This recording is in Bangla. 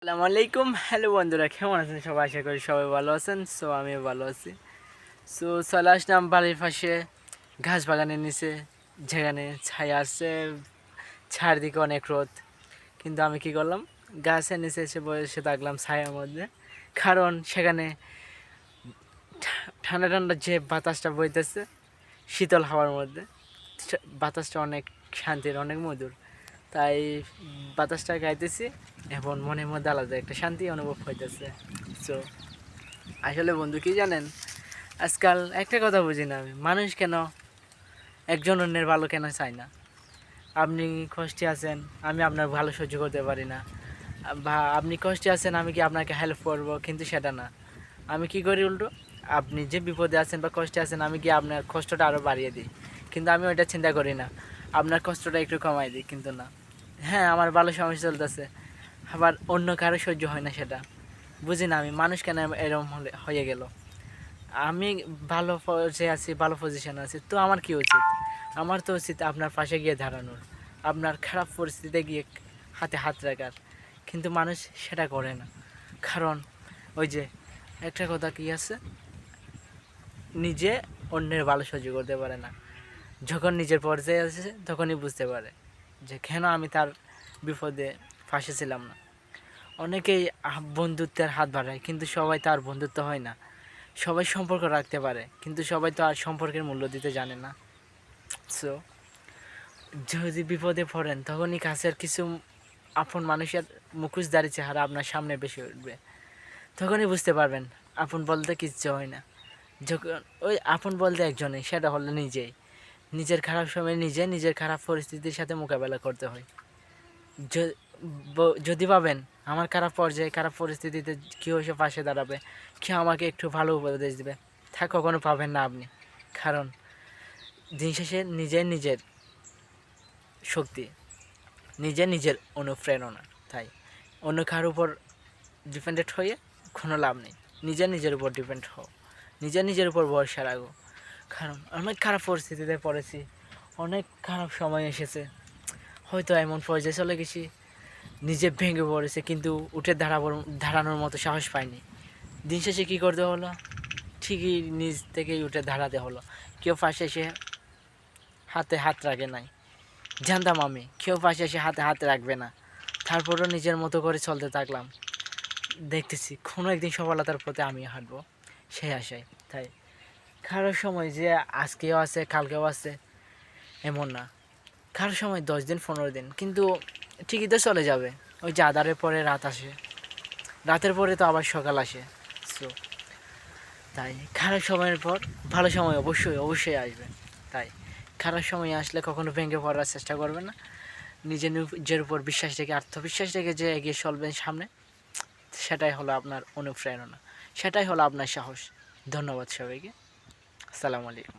আসসালামু আলাইকুম। হ্যালো বন্ধুরা, কেমন আছেন সবাই? আশা করি সবাই ভালো আছেন। আমিও ভালো আছি। চলে আসলাম বাড়ির পাশে ঘাস বাগানের নিচে, যেখানে ছায়া আসছে, চারদিকে অনেক রোদ। কিন্তু আমি কি করলাম, গাছের নিচে এসে বসে থাকলাম ছায়ার মধ্যে। কারণ সেখানে ঠান্ডা ঠান্ডা যে বাতাসটা বইতেছে শীতল হাওয়ার মধ্যে, বাতাসটা অনেক শান্তির, অনেক মধুর। তাই বাতাসটা গাইতেছি এখন মনের মধ্যে আলাদা একটা শান্তি অনুভব হইতেছে। সো আসলে বন্ধু কি জানেন, আজকাল একটা কথা বুঝি না আমি, মানুষ কেন একজন অন্যের ভালো কেন চায় না? আপনি কষ্টে আছেন, আমি আপনার ভালো সহ্য করতে পারি না, বা আপনি কষ্টে আছেন, আমি কি আপনাকে হেল্প করবো? কিন্তু সেটা না। আমি কি করি উল্টো, আপনি যে বিপদে আছেন বা কষ্টে আছেন, আমি কি আপনার কষ্টটা আরও বাড়িয়ে দিই। কিন্তু আমি ওইটা চিন্তা করি না, আপনার কষ্টটা একটু কমাই দিই। কিন্তু না, হ্যাঁ আমার ভালো সমস্যা চলতেছে, আবার অন্য কারো সহ্য হয় না, সেটা বুঝি না আমি। মানুষ কেন এরকম হয়ে গেল? আমি ভালো পর্যায়ে আছি, ভালো পজিশনে আছি, তো আমার কি উচিত? আমার তো উচিত আপনার পাশে গিয়ে দাঁড়ানোর, আপনার খারাপ পরিস্থিতিতে গিয়ে হাতে হাত রাখার। কিন্তু মানুষ সেটা করে না। কারণ ওই যে একটা কথা কি আছে, নিজে অন্যের ভালো সহ্য করতে পারে না। যখন নিজের পর্যায়ে আসে তখনই বুঝতে পারে যে কেন আমি তার বিপদে পাশে ছিলাম না। অনেকেই বন্ধুত্বের হাত বাড়ায়, কিন্তু সবাই তো আর বন্ধুত্ব হয় না। সবাই সম্পর্ক রাখতে পারে, কিন্তু সবাই তো আর সম্পর্কের মূল্য দিতে জানে না। সো যদি বিপদে পড়েন, তখনই কাছের কিছু আপন মানুষের মুখোশধারী চেহারা আপনার সামনে বেশি উঠবে। তখনই বুঝতে পারবেন আপন বলতে কিচ্ছু হয় না। যখন ওই আপন বলতে একজনই, সেটা হলো নিজেই। নিজের খারাপ সময় নিজে নিজের খারাপ পরিস্থিতির সাথে মোকাবেলা করতে হয়। যদি ভাবেন আমার খারাপ পর্যায়ে, খারাপ পরিস্থিতিতে কেউ এসে পাশে দাঁড়াবে, কেউ আমাকে একটু ভালো উপদেশ দেবে, তা কখনো পাবেন না আপনি। কারণ দিন শেষে নিজের নিজের শক্তি, নিজের নিজের অনুপ্রেরণা। তাই অন্য কারোর উপর ডিপেন্ডেন্ট হয়ে কোনো লাভ নেই। নিজের নিজের উপর ডিপেন্ড হও, নিজের নিজের উপর ভরসা রাখো। কারণ অনেক খারাপ পরিস্থিতিতে পড়েছি, অনেক খারাপ সময় এসেছে, হয়তো এমন পর্যায়ে চলে গেছি নিজে ভেঙে পড়েছে, কিন্তু উঠে দাঁড়ানোর মতো সাহস পাইনি। দিন শেষে কী করতে হলো, ঠিকই নিজ থেকেই উঠে দাঁড়াতে হলো। কেউ পাশে এসে হাতে হাত রাখে নাই, জানতাম আমি কেউ পাশে এসে হাতে হাত রাখবে না। তারপরও নিজের মতো করে চলতে থাকলাম, দেখতেছি কোনো একদিন সফলতার পথে আমি হাঁটবো, সেই আশায়। তাই কারোর সময় যে আজকেও আছে কালকেও আছে এমন না, কারোর সময় 10 দিন 15 দিন, কিন্তু ঠিকই তো চলে যাবে। ওই যে আধারের পরে রাত আসে, রাতের পরে তো আবার সকাল আসে। সো তাই খারাপ সময়ের পর ভালো সময় অবশ্যই অবশ্যই আসবে। তাই খারাপ সময় আসলে কখনো ভেঙে পড়ার চেষ্টা করবেন না। নিজের উপর বিশ্বাস রেখে, আত্মবিশ্বাস রেখে যে এগিয়ে চলবেন সামনে, সেটাই হলো আপনার অনুপ্রেরণা, সেটাই হলো আপনার সাহস। ধন্যবাদ সবাইকে। আসসালামু আলাইকুম।